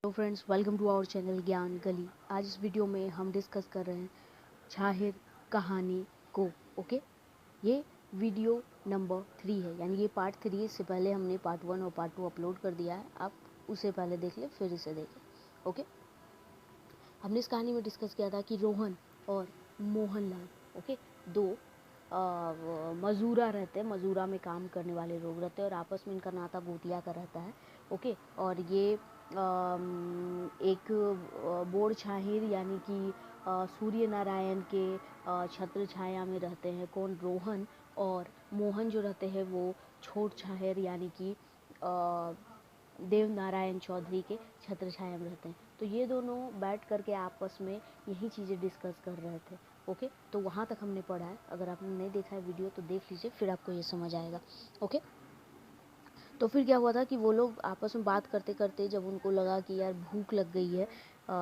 Hello friends, welcome to our channel Gyan Gali. आज इस video में हम डिस्कस कर रहे हैं छाहिर कहानी को। ओके, ये वीडियो नंबर 3 है, यानी ये पार्ट 3 है। इससे पहले हमने पार्ट 1 और पार्ट 2 अपलोड कर दिया है, आप उसे पहले देख लें फिर इसे देखें। ओके, हमने इस कहानी में डिस्कस किया था कि रोहन और मोहनलाल, ओके, दो मजूरा रहते हैं, मजूरा में काम करने वाले लोग रहते हैं और आपस में इनका नाता गोतिया का रहता है। ओके, और ये एक बोर छाहिर यानी कि सूर्य नारायण के छत्र छाया में रहते हैं। कौन? रोहन। और मोहन जो रहते हैं वो छोट छाहिर यानी कि देव नारायण चौधरी के छत्र छाया में रहते हैं। तो ये दोनों बैठ करके आपस में यही चीज़ें डिस्कस कर रहे थे। ओके, तो वहाँ तक हमने पढ़ा है। अगर आपने नहीं देखा है वीडियो तो देख लीजिए, फिर आपको ये समझ आएगा। ओके, तो फिर क्या हुआ था कि वो लोग आपस में बात करते करते जब उनको लगा कि यार भूख लग गई है,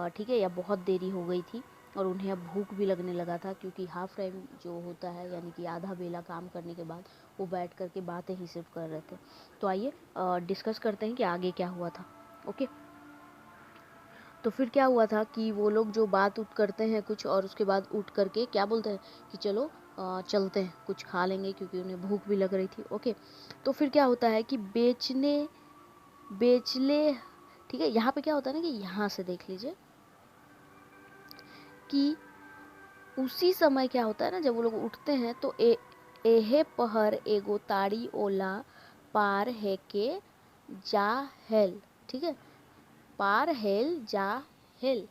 ठीक है, या बहुत देरी हो गई थी और उन्हें अब भूख भी लगने लगा था, क्योंकि हाफ टाइम जो होता है यानी कि आधा बेला काम करने के बाद वो बैठ करके बातें ही सिर्फ कर रहे थे। तो आइए डिस्कस करते हैं कि आगे क्या हुआ था। ओके, तो फिर क्या हुआ था कि वो लोग जो बात उठ करते हैं कुछ, और उसके बाद उठ करके क्या बोलते हैं कि चलो चलते हैं, कुछ खा लेंगे, क्योंकि उन्हें भूख भी लग रही थी। ओके, तो फिर क्या होता है कि बेचले, ठीक है, यहाँ पे क्या होता है ना कि यहाँ से देख लीजिए कि उसी समय क्या होता है ना, जब वो लोग उठते हैं तो एहे पहर एगो ताड़ी ओला पार है के जा हेल, ठीक है, पार हेल जा हेल,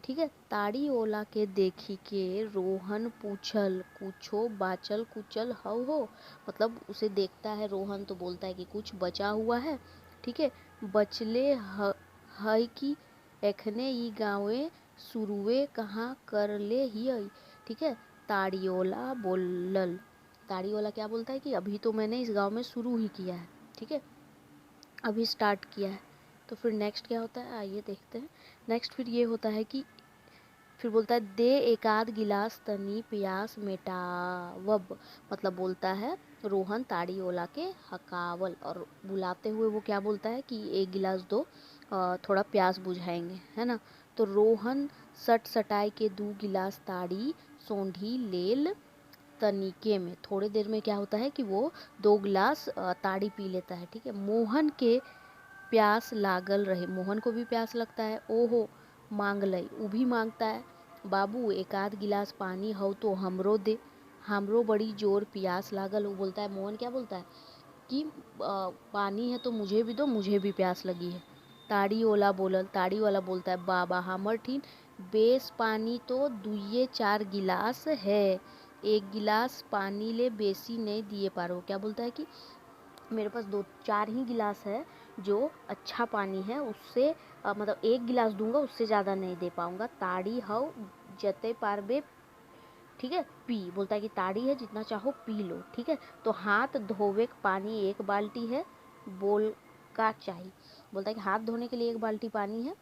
ठीक है। ताड़ी ओला के देखी के रोहन पूछल कुछो बाचल कुचल हव हो, मतलब उसे देखता है रोहन तो बोलता है कि कुछ बचा हुआ है, ठीक है, बचले है कि एखने ई गाँवे शुरुए कहाँ कर ले ही, ठीक है। ताड़ीओला बोलल, ताड़ीओला क्या बोलता है कि अभी तो मैंने इस गांव में शुरू ही किया है, ठीक है, अभी स्टार्ट किया है। तो फिर नेक्स्ट क्या होता है, आइए देखते हैं। नेक्स्ट फिर ये होता है कि फिर बोलता है दे एक आध गिलास तनी प्यास मेटावब, मतलब बोलता है रोहन ताड़ी ओला के हकावल, और बुलाते हुए वो क्या बोलता है कि एक गिलास दो, थोड़ा प्यास बुझाएंगे, है ना। तो रोहन सट सटाई के 2 गिलास ताड़ी सोंधी लेल तनिके में, थोड़े देर में क्या होता है कि वो 2 गिलास ताड़ी पी लेता है, ठीक है। मोहन के प्यास लागल रहे, मोहन को भी प्यास लगता है, ओहो मांग लई, वो भी मांगता है, बाबू एक आध गिलास पानी हो तो हमरो दे, हमरो बड़ी जोर प्यास लागल। वो बोलता है, मोहन क्या बोलता है कि पानी है तो मुझे भी दो, मुझे भी प्यास लगी है। ताड़ी ओला बोलल, ताड़ी वाला बोलता है, बाबा हमर ठीन बेस पानी तो 2-4 गिलास है, 1 गिलास पानी ले बेसी नहीं दिए पारो। क्या बोलता है कि मेरे पास 2-4 ही गिलास है जो अच्छा पानी है, उससे मतलब 1 गिलास दूंगा, उससे ज़्यादा नहीं दे पाऊंगा। ताड़ी हव जते पारबे, ठीक है, पी, बोलता है कि ताड़ी है जितना चाहो पी लो, ठीक है। तो हाथ धोवे पानी 1 बाल्टी है, बोल का चाहिए, बोलता है कि हाथ धोने के लिए 1 बाल्टी पानी है।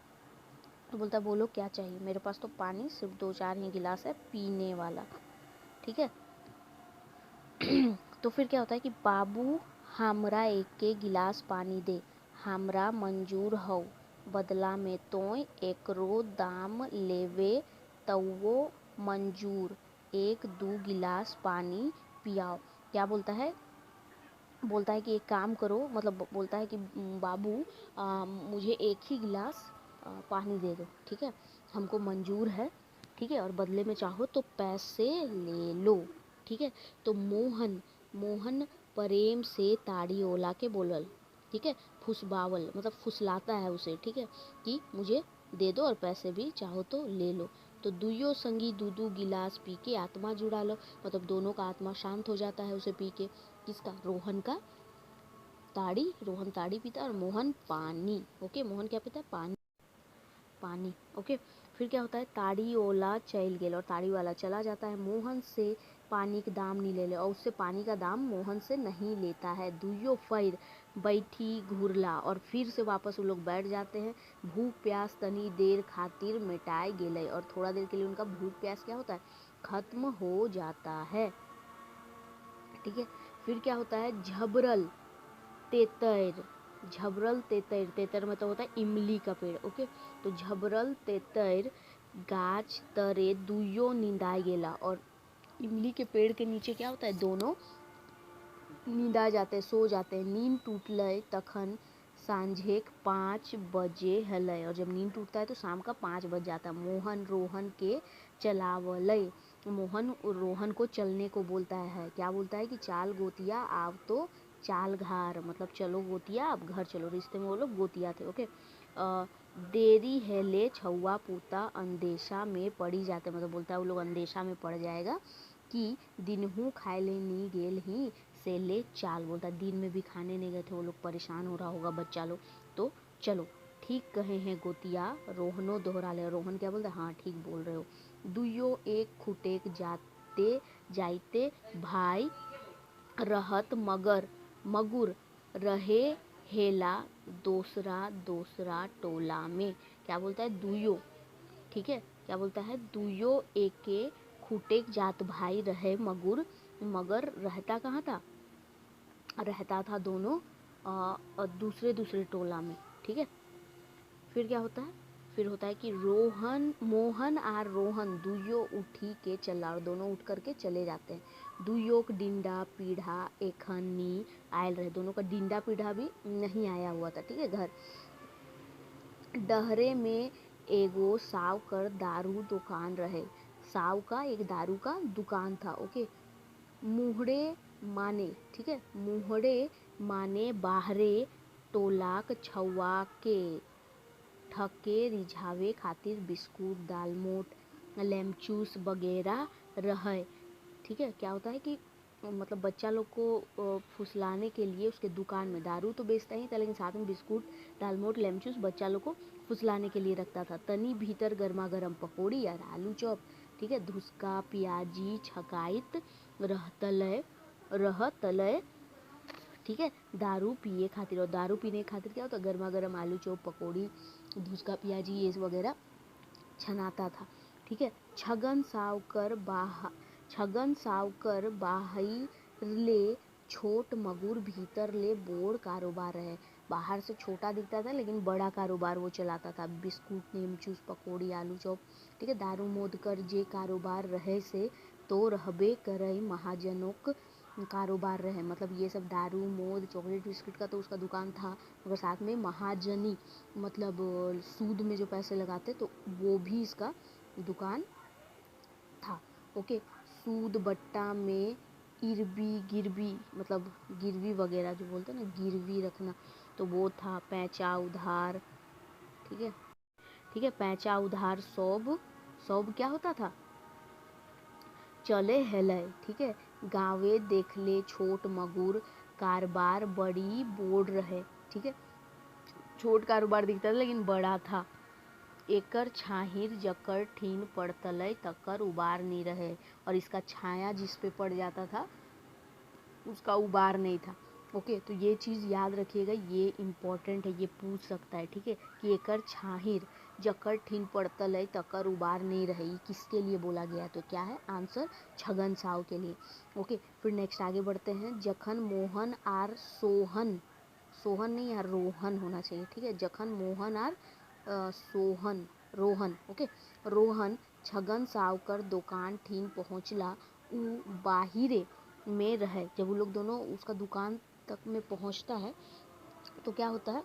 तो बोलता है बोलो क्या चाहिए, मेरे पास तो पानी सिर्फ 2-4 ही गिलास है पीने वाला, ठीक है। तो फिर क्या होता है कि बाबू हमरा 1 गिलास पानी दे, हमरा मंजूर हौ, बदला में तोय एकरो दाम लेवे तउवो मंजूर, 1-2 गिलास पानी पियाओ। क्या बोलता है, बोलता है कि एक काम करो, मतलब बोलता है कि बाबू मुझे 1 ही गिलास पानी दे दो, ठीक है, हमको मंजूर है, ठीक है, और बदले में चाहो तो पैसे ले लो, ठीक है। तो मोहन मोहन प्रेम से ताड़ी ओला के बोलल, ठीक है, फुसबावल मतलब फुसलाता है उसे, ठीक है, कि मुझे दे दो और पैसे भी चाहो तो ले लो। तो दुइयो संगी 2-2 गिलास पी के आत्मा जुड़ा लो, मतलब दोनों का आत्मा शांत हो जाता है उसे पी के। किसका? रोहन का। ताड़ी, रोहन ताड़ी पीता है और मोहन पानी। ओके, मोहन क्या पीता है? पानी, पानी। ओके, फिर क्या होता है, ताड़ी ओला चल गेल, और ताड़ी वाला चला जाता है, मोहन से पानी का दाम नहीं ले ले, और उससे पानी का दाम मोहन से नहीं लेता है। दुइयो फैर बैठी घूरला, और फिर से वापस वो लोग बैठ जाते हैं। भूख प्यास तनी देर खातिर मिटाए गेले, और थोड़ा देर के लिए उनका भूख प्यास क्या होता है? खत्म हो जाता है, ठीक है। फिर क्या होता है, झबरल तेतर, झबरल तेतर, तेतर मतलब होता है इमली का पेड़। ओके, तो झबरल तेतर गाछ तरे दुइयो निंदाए गेला। और इमली के पेड़ के नीचे क्या होता है, दोनों नींदा जाते हैं, सो जाते हैं। नींद टूटलय तखन सांझेक 5 बजे हलय। और जब नींद टूटता है तो शाम का 5 बज जाता है। मोहन रोहन के चलावलय। मोहन रोहन को चलने को बोलता है। क्या बोलता है कि चाल गोतिया आव तो चाल घर, मतलब चलो गोतिया अब घर चलो। रिश्ते में वो लोग गोतिया थे। ओके, देरी है ले छुआ पूता अंदेशा में पड़ी जाते, मतलब बोलता है वो लोग अंदेशा में पड़ जाएगा कि दिनहू खाए ले नी गेल ही से ले चाल। बोलता है दिन में भी खाने नहीं गए थे वो लोग, परेशान हो रहा होगा बच्चा लोग, तो चलो। ठीक कहे हैं गोतिया रोहनो दोहरा ले। रोहन क्या बोलता है, हाँ ठीक बोल रहे हो। दुइयो एक खुटेक जाते जाइते भाई रहत मगर मगुर रहे हेला दूसरा दूसरा टोला में। क्या बोलता है, दुइयो, ठीक है, क्या बोलता है, दुइयो एके खुटेक जात भाई रहे मगुर, मगर रहता कहाँ था, रहता था दोनों दूसरे दूसरे टोला में। ठीक है, फिर क्या होता है, फिर होता है कि रोहन मोहन और रोहन दुइयो उठी के चला, और दोनों उठ करके चले जाते हैं। दुइयो का डिंडा पीढ़ा एखनी आयल रहे, दोनों का डिंडा पीढ़ा भी नहीं आया हुआ था। ठीक है, घर डहरे में एगो साव कर दारू दुकान रहे। साव का एक दारू का दुकान था। ओके, मुहड़े माने, ठीक है, मुहड़े माने बाहरे टोलाक छुआ के ठके रिझावे खातिर बिस्कुट दालमोट लेमचूस वगैरह रहे। ठीक है, क्या होता है कि मतलब बच्चा लोग को फुसलाने के लिए उसके दुकान में दारू तो बेचता ही था, लेकिन साथ में बिस्कुट दालमोट लेमचूस बच्चा लोग को फुसलाने के लिए रखता था। तनी भीतर गर्मा गर्म पकौड़ी या आलू चॉप, ठीक है, धुसका प्याजी छकाइत रहतलय, ठीक है, दारू पिए खातिर। और दारू पीने खातिर क्या होता है, गर्मा गर्म आलू चॉप पकौड़ी धुसका प्याजी ये वगैरह छनाता था। ठीक है, छगन सावकर बाहर ले छोट मगुर भीतर ले बोर कारोबार है। बाहर से छोटा दिखता था लेकिन बड़ा कारोबार वो चलाता था। बिस्कुट नीमचूस पकौड़ी आलू चॉप, ठीक है, दारू मोद कर जे कारोबार रहे से तो रहबे करई महाजनोक कारोबार रहे। मतलब ये सब दारू मोद चॉकलेट बिस्कुट का तो उसका दुकान था, मगर साथ में महाजनी मतलब सूद में जो पैसे लगाते तो वो भी इसका दुकान था। ओके, सूद बट्टा में इरबी गिरवी, मतलब गिरवी वगैरह जो बोलते हैं ना, गिरवी रखना, तो वो था। पैंचा उधार, ठीक है, ठीक है, पैंचा उधार सौब, सौब क्या होता था, चले हेलय। ठीक है, गाँवे देखले छोट मगुर कारोबार बड़ी बोर्ड रहे। ठीक है, छोट कारोबार दिखता था लेकिन बड़ा था। एकर छाहिर जकर ठीन पड़तलय तकर उबार नहीं रहे। और इसका छाया जिस पे पड़ जाता था उसका उबार नहीं था। ओके, तो ये चीज़ याद रखिएगा, ये इम्पोर्टेंट है, ये पूछ सकता है। ठीक है, कि एकर छाहिर जकर ठीन पड़तलय तकर उबार नहीं रहे, ये किसके लिए बोला गया है, तो क्या है आंसर, छगन साव के लिए। ओके, फिर नेक्स्ट आगे बढ़ते हैं। जखन मोहन आर सोहन, सोहन नहीं यार रोहन होना चाहिए। ठीक है, जखन मोहन आर सोहन रोहन, ओके, रोहन छगन सावकर दुकान ठीन पहुँचला उ बाहिरे में रहे। जब वो लोग दोनों उसका दुकान तक में पहुँचता है तो क्या होता है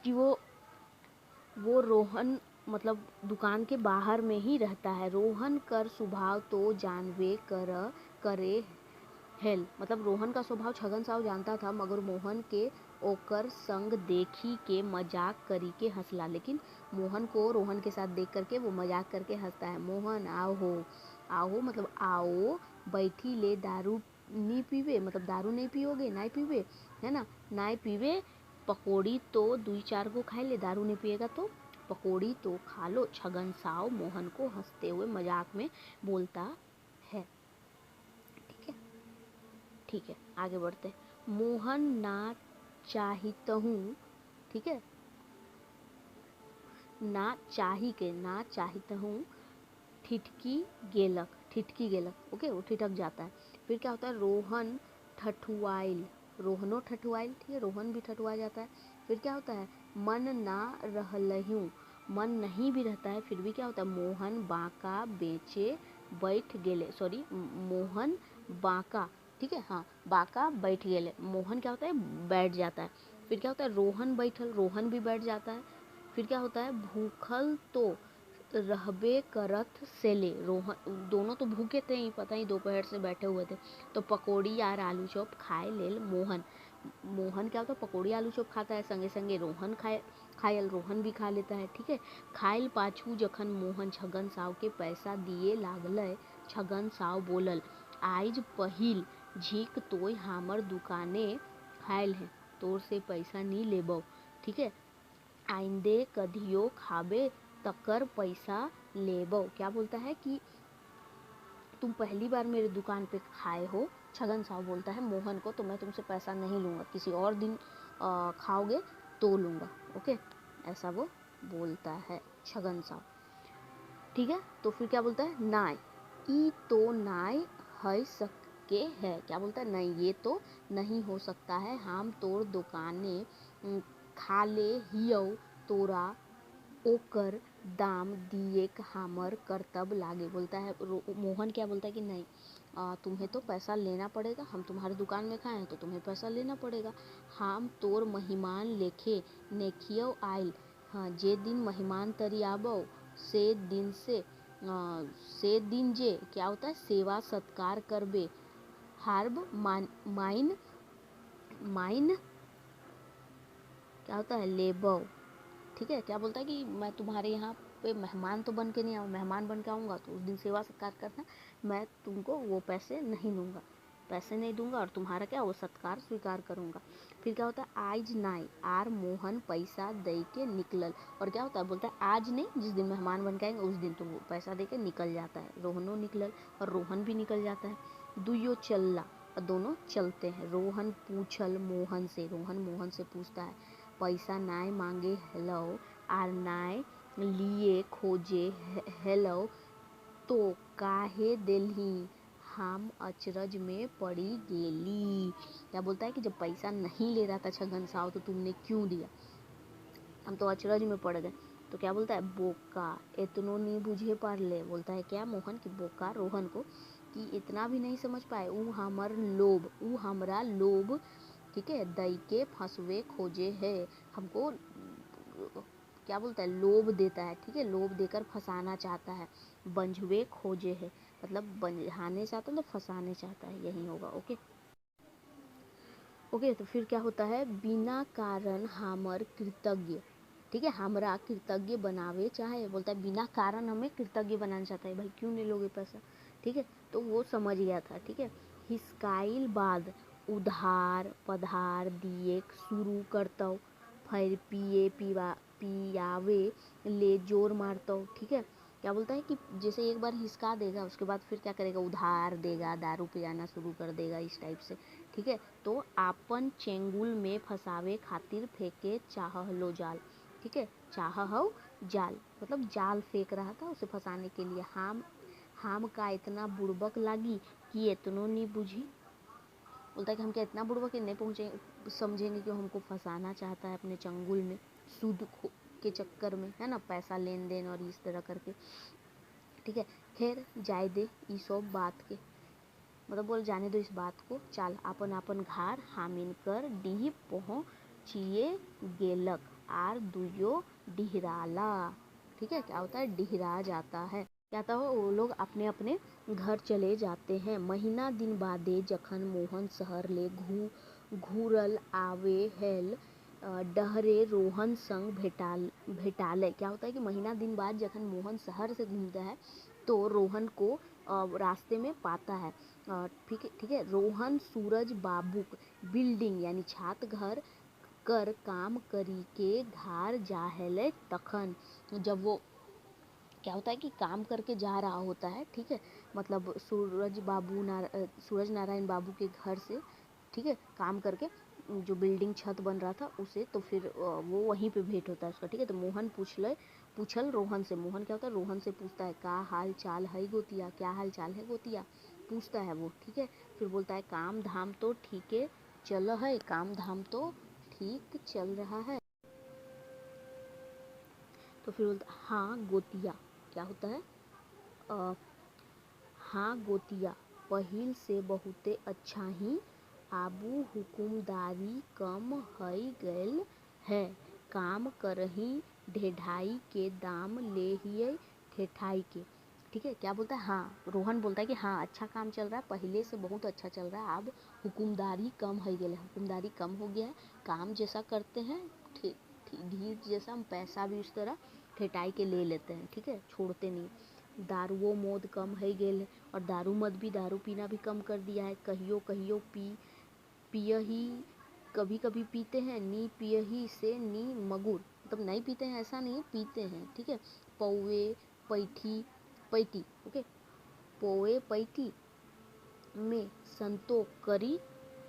कि वो रोहन मतलब दुकान के बाहर में ही रहता है। रोहन कर स्वभाव तो जानवे करे हेल, मतलब रोहन का स्वभाव छगन साव जानता था, मगर मोहन के ओकर संग देखी के मजाक करी के हंसला। लेकिन मोहन को रोहन के साथ देख करके वो मजाक करके हंसता है। मोहन आओ हो, आओ मतलब आओ, बैठी ले दारू नहीं पीवे, मतलब दारू नहीं पियोगे, नहीं पीवे, है ना, नहीं पीवे, पकौड़ी तो 2-4 को खाए ले, दारू नहीं पिएगा तो पकौड़ी तो खा लो। छगन साव मोहन को हंसते हुए मजाक में बोलता है। ठीक है, ठीक है, आगे बढ़ते हैं। मोहन ना चाहितहूँ, ठीक है, ना चाही के ना चाहितहूँ ठिठकी गेलक, ठिठकी गेलक। ओके, वो ठिठक जाता है। फिर क्या होता है, रोहन ठठुआइल, रोहनो ठठुआइल, ठीक है, रोहन भी ठठुआ जाता है। फिर क्या होता है, मन ना रहलहूँ, मन नहीं भी रहता है फिर भी क्या होता है, मोहन बांका बेचे बैठ गेले, सॉरी मोहन बांका, ठीक है, हाँ बांका बैठ गेले, मोहन क्या होता है बैठ जाता है। फिर क्या होता है, रोहन बैठल, रोहन भी बैठ जाता है। फिर क्या होता है, भूखल तो रहबे करत सेले, रोहन दोनों तो भूखे थे ही, पता ही दोपहर से बैठे हुए थे, तो पकौड़ी यार आलू चॉप खाए लेल मोहन, मोहन क्या होता है पकौड़ी आलू चॉप खाता है, संगे संगे रोहन खायल रोहन भी खा लेता है, ठीक है। खाइल पाछू जखन मोहन छगन साव के पैसा दिए लागल, छगन साव बोलल, आइज पहिल झीक तोय हमर दुकाने खायल है, तोर से पैसा नहीं लेबो, ठीक है, आइंदे कधियो खाबे तकर पैसा लेबो। क्या बोलता है कि तुम पहली बार मेरे दुकान पे खाए हो, छगन साव बोलता है मोहन को, तो मैं तुमसे पैसा नहीं लूँगा, किसी और दिन खाओगे तो लूँगा, ओके, ऐसा वो बोलता है छगन साव, ठीक है। तो फिर क्या बोलता है, नाय ई तो नाय है सके है, क्या बोलता है, नहीं ये तो नहीं हो सकता है, हम तोर दुकाने खा ले हियो, तोरा ओकर दाम दिए हमर कर्तव्य लागे, बोलता है मोहन क्या बोलता है कि नहीं तुम्हें तो पैसा लेना पड़ेगा, हम तुम्हारे दुकान में खाए हैं तो तुम्हें पैसा लेना पड़ेगा, हम तोर मेहमान लेखे नेखियो आइल, हाँ जे दिन मेहमान तरी आबो से दिन जे क्या होता है सेवा सत्कार करबे, हार्ब माइन माइन क्या होता है लेबो, ठीक है। क्या बोलता है कि मैं तुम्हारे यहाँ पे मेहमान तो बन के नहीं आऊँ, मेहमान बन के आऊँगा तो उस दिन सेवा सत्कार करना, मैं तुमको वो पैसे नहीं लूँगा, पैसे नहीं दूंगा और तुम्हारा क्या वो सत्कार स्वीकार करूँगा। फिर क्या होता है, आज नाई आर मोहन पैसा दे के निकलल, और क्या होता है बोलता है आज नहीं, जिस दिन मेहमान बन के आएंगे उस दिन तो वो पैसा दे के निकल जाता है, रोहनो निकलल और रोहन भी निकल जाता है। दुयो चलला और दोनों चलते हैं। रोहन पूछल मोहन से, रोहन मोहन से पूछता है पैसा नाय मांगे हेलो आर नाय लिए खोजे हेलो तो काहे देलही, हम अचरज में पड़ी गेली। क्या बोलता है कि जब पैसा नहीं ले रहा था छगन साव तो तुमने क्यों दिया, हम तो अचरज में पड़ गए। तो क्या बोलता है, बोका इतनो नहीं बुझे पार ले, बोलता है क्या मोहन की बोका रोहन को कि इतना भी नहीं समझ पाए, ऊ हमर लोभ, ऊ हमरा लोभ, ठीक है, दई के फंसवे खोजे है, हमको क्या बोलता है लोभ देता है, ठीक है, लोभ देकर फंसाना चाहता है, बंझवे खोजे है मतलब बंझाने चाहता है, तो फंसाने चाहता है, यही होगा, ओके ओके। तो फिर क्या होता है, बिना कारण हमर कृतज्ञ, ठीक है, हमरा कृतज्ञ बनावे चाहे, बोलता है बिना कारण हमें कृतज्ञ बनाना चाहता है, भाई क्यों नहीं लोगे पैसा, ठीक है, तो वो समझ गया था, ठीक है। हिसकाइल बाद उधार पधार दिए शुरू करता, फिर पियावे ले जोर मारता, ठीक है। क्या बोलता है कि जैसे एक बार हिसका देगा उसके बाद फिर क्या करेगा, उधार देगा, दारू पियाना शुरू कर देगा, इस टाइप से, ठीक है। तो आपन चेंगुल में फंसावे खातिर फेंके चाह लो जाल, ठीक है, चाह हो जाल मतलब जाल फेंक रहा था उसे फंसाने के लिए। हम का इतना बुड़बक लागी कि इतनो नहीं बुझी, बोलता है कि हम क्या इतना बुड़बक नहीं पहुँचे समझेंगे कि हमको फंसाना चाहता है अपने चंगुल में, सूद के चक्कर में, है ना, पैसा लेन देन और इस तरह करके, ठीक है। खैर जाए दे ई सब बात के, मतलब बोल जाने दो इस बात को, चाल अपन अपन घर हामिन कर डीह पहुँचिए गेलक आर दुयो डिहराला, ठीक है। क्या होता है, डिहरा जाता है, क्या होता है वो लोग अपने अपने घर चले जाते हैं। महीना दिन बादे जखन मोहन शहर ले घूरल आवे हेल डहरे रोहन संग भेटाले। क्या होता है कि महीना दिन बाद जखन मोहन शहर से घूमता है तो रोहन को रास्ते में पाता है, ठीक है। रोहन सूरज बाबू बिल्डिंग यानी छात घर कर काम करी के घर जाहेले तखन, जब वो क्या होता है कि काम करके जा रहा होता है, ठीक है, मतलब सूरज नारायण बाबू के घर से, ठीक है, काम करके जो बिल्डिंग छत बन रहा था उसे, तो फिर वो वहीं पे भेंट होता है उसका, ठीक है। तो मोहन पूछल रोहन से, मोहन क्या होता है रोहन से पूछता है का हाल चाल है गोतिया, क्या हाल चाल है गोतिया, पूछता है वो, ठीक है। फिर बोलता है काम धाम तो ठीक है चल है, काम धाम तो ठीक चल रहा है। तो फिर बोलता हाँ गोतिया, क्या होता है हाँ गोतिया पहिल से बहुते अच्छा ही आबू हुकुमदारी कम हई गयल है, काम करही ढेढाई के दाम ले हिये ठेठाई के। ठीक है, क्या बोलता है हाँ, रोहन बोलता है कि हाँ अच्छा काम चल रहा है, पहले से बहुत अच्छा चल रहा है, अब हुकुमदारी कम हई गयल है, हुकुमदारी कम हो गया है, काम जैसा करते हैं ढीठ जैसा हम पैसा भी उस तरह ठेठाई के ले लेते हैं, ठीक है, छोड़ते नहीं। दारुओ मोद कम है गेल है, और दारू मद भी, दारू पीना भी कम कर दिया है। कहियो कहियो पिय ही, कभी कभी पीते हैं, नी पिय ही से नी मगुर, मतलब नहीं पीते हैं ऐसा नहीं है, पीते हैं, ठीक है। पौवे पैटी, ओके, पोए पैटी में संतोष करी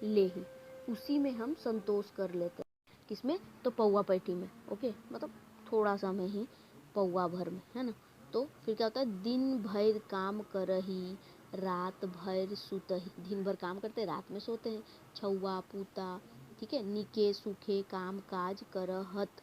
ले ही, उसी में हम संतोष कर लेते हैं। किसमें? तो पौवा पैटी में, ओके, मतलब थोड़ा सा में ही, पौवा भर में, है ना। तो फिर क्या होता है, दिन भर काम करही रात भर सुतही, दिन भर काम करते रात में सोते हैं। छौवा पूता, ठीक है, निके सूखे काम काज करहत,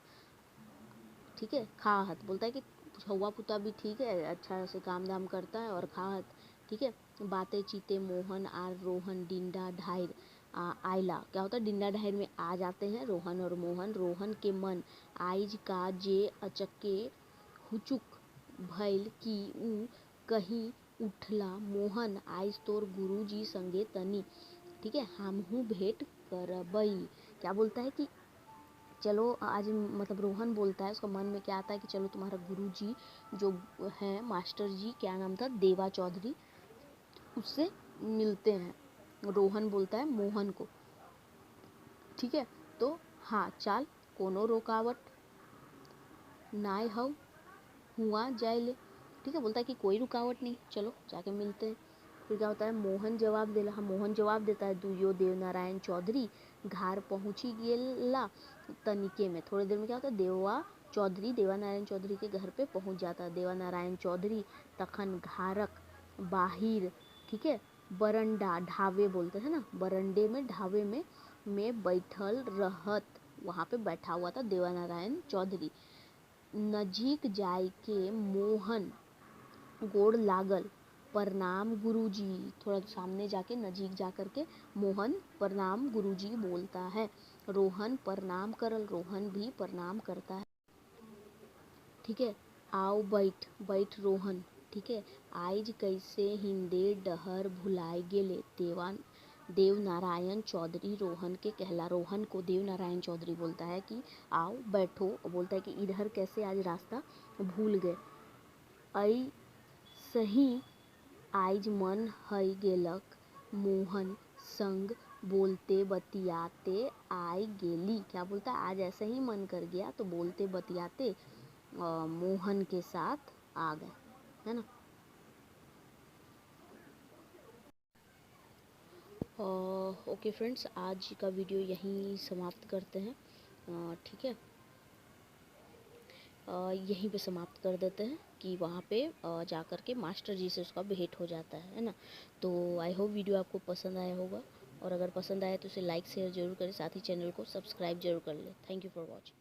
ठीक है, खाहत, बोलता है कि छौवा पूता भी ठीक है, अच्छा से काम धाम करता है और खाहत, ठीक है। बातें चीते मोहन आर रोहन डिंडा ढाइर आयला, क्या होता है, डिंडा ढाइर में आ जाते हैं रोहन और मोहन। रोहन के मन आइज का जे अचके हुचुक भइल कि ऊ कहीं उठला मोहन आइज तोर गुरुजी संगे तनी, ठीक है, हमहू भेंट करबई। क्या बोलता है कि चलो आज, मतलब रोहन बोलता है, उसका मन में क्या आता है कि चलो तुम्हारा गुरुजी जो है मास्टर जी, क्या नाम था, देवा चौधरी, उससे मिलते हैं। रोहन बोलता है मोहन को, ठीक है, तो हाँ चाल कोनो रोकावट नाय हव हुआ जाए ले, ठीक है, बोलता है कि कोई रुकावट नहीं, चलो जाके मिलते हैं। फिर क्या होता है, मोहन जवाब देला, हाँ मोहन जवाब देता है, दुयो देवनारायण चौधरी घर पहुँची गेला तनिके में, थोड़ी देर में क्या होता है, देवानारायण चौधरी के घर पे पहुँच जाता है। देवानारायण चौधरी तखन घारक बाहिर, ठीक है, बरंडा ढावे बोलते हैं ना, बरंडे में ढावे में बैठल रहत, वहाँ पे बैठा हुआ था देवानारायण चौधरी। नजीक जाय के मोहन गोड़ लागल, प्रणाम गुरुजी, थोड़ा सामने जाके नजीक जा कर के मोहन प्रणाम गुरुजी बोलता है। रोहन प्रणाम करल, रोहन भी प्रणाम करता है, ठीक है। आओ बैठ रोहन, ठीक है, आइज कैसे हिंदे डहर भुलाए गेले, देवनारायण चौधरी रोहन के कहला, रोहन को देवनारायण चौधरी बोलता है कि आओ बैठो, बोलता है कि इधर कैसे आज रास्ता भूल गए। ऐ सही आइज मन हई गेलक मोहन संग बोलते बतियाते आय गेली, क्या बोलता है, आज ऐसे ही मन कर गया तो बोलते बतियाते मोहन के साथ आ गए, है ना। ओके फ्रेंड्स, आज का वीडियो यहीं समाप्त करते हैं, ठीक है, यहीं पे समाप्त कर देते हैं कि वहाँ पे जा कर के मास्टर जी से उसका भेंट हो जाता है ना। तो आई होप वीडियो आपको पसंद आया होगा, और अगर पसंद आया तो इसे लाइक शेयर जरूर करें, साथ ही चैनल को सब्सक्राइब जरूर कर लें। Thank you for watching.